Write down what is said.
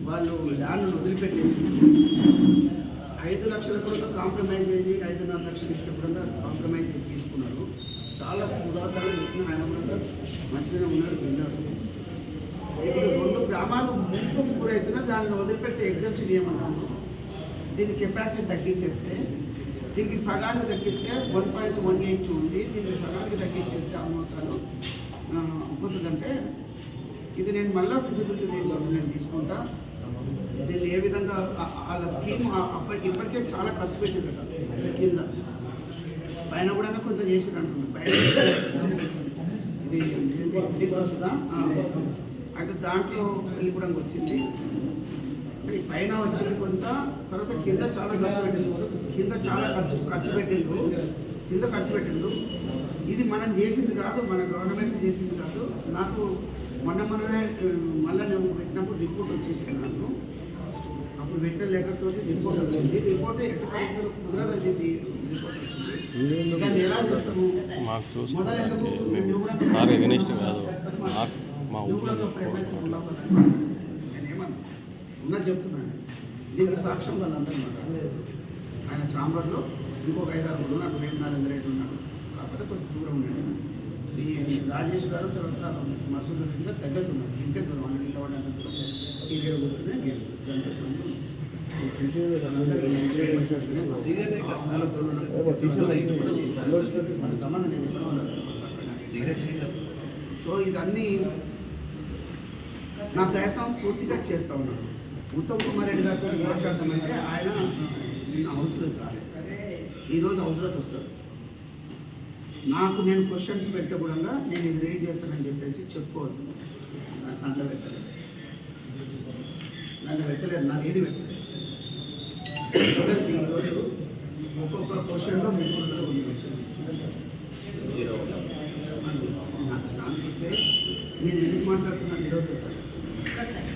వాళ్ళు ల్యాండ్ను వదిలిపెట్టేసి 5 లక్షల కూడా కాంప్రమైజ్ అయ్యి 5.5 లక్షలు ఇస్తే కూడా కాంప్రమైజ్ అయ్యి తీసుకున్నారు. చాలా ఉదాహరణలు చెప్పిన ఆయన కూడా మంచిగానే ఉన్నారు, విన్నారు. ఇప్పుడు 2 గ్రామాలు ముందుకు గురైతున్నా దాన్ని వదిలిపెడితే ఎగ్జామ్షన్ ఏమన్నాము. దీని కెపాసిటీ తగ్గించేస్తే, దీనికి సగానికి తగ్గిస్తే 1.18 ఉంది, దీనికి సగానికి తగ్గించేస్తే ఆల్మోస్ట్ పోతుందంటే ఇది నేను మళ్ళీ ఫిజిబిలిటీ నేను తీసుకుంటా. దీన్ని ఏ విధంగా వాళ్ళ స్కీమ్ ఇప్పటికే చాలా ఖర్చు పెట్టిందట. కింద పైన కూడా కొంత చేసిరు అంటున్నారు. పైన ఇది వస్తుందా అయితే దాంట్లో వెళ్ళిపోవడానికి వచ్చింది. పైన వచ్చింది కొంత, తర్వాత కింద చాలా ఖర్చు పెట్టిండ్రు. కింద ఖర్చు పెట్టిండ్రు. ఇది మనం చేసింది కాదు, మన గవర్నమెంట్ చేసింది కాదు. నాకు మొన్ననే మళ్ళీ నేను పెట్టినప్పుడు రిపోర్ట్ వచ్చేసింది. నాకు అప్పుడు పెట్టిన లెటర్ తోటి రిపోర్ట్ వచ్చింది. రిపోర్ట్ ఎక్కడ కుదరదని చెప్పి రిపోర్ట్ వచ్చింది. దాన్ని ఎలా చేస్తాము మొదలెందుకు నేనేమన్నా ఉన్నది చెప్తున్నాను. దీనికి సాక్ష్యం వాళ్ళందరూ ఆయన చాంబర్లో ఇంకొక 5-6 ఉన్నారు. నాకు నరేంద్ర రెడ్డి ఉన్నాడు, కాకపోతే కొంచెం దూరం ఉన్నాడు. ఈ రాజేష్ గారు తర్వాత మసూద్ రెడ్డి గారు దగ్గర ఉన్నారు. ఇంతే దూరం అన్న నిలబడినంత దూరం ఇక్కడ కూర్చునే సో ఇదన్నీ నా ప్రయత్నం పూర్తిగా చేస్తూ ఉన్నాను. ఉత్తమ్ కుమార్ రెడ్డి గారితో మాట్లాడతామంటే ఆయన నిన్న హౌస్లోకి రాలేదు, ఈరోజు హౌస్లోకి వస్తారు. నాకు నేను క్వశ్చన్స్ పెట్టకుండా నేను ఇది రేజ్ చేస్తానని చెప్పేసి చెప్పుకోవద్దు. దాంట్లో పెట్టలేదు, నాకు ఏది పెట్టలేదు. ఈరోజు ఒక్కొక్క క్వశ్చన్లో 3 ఉంది. నాకు ఛాన్స్ ఇస్తే నేను ఎందుకు మాట్లాడుతున్నాను ఈరోజు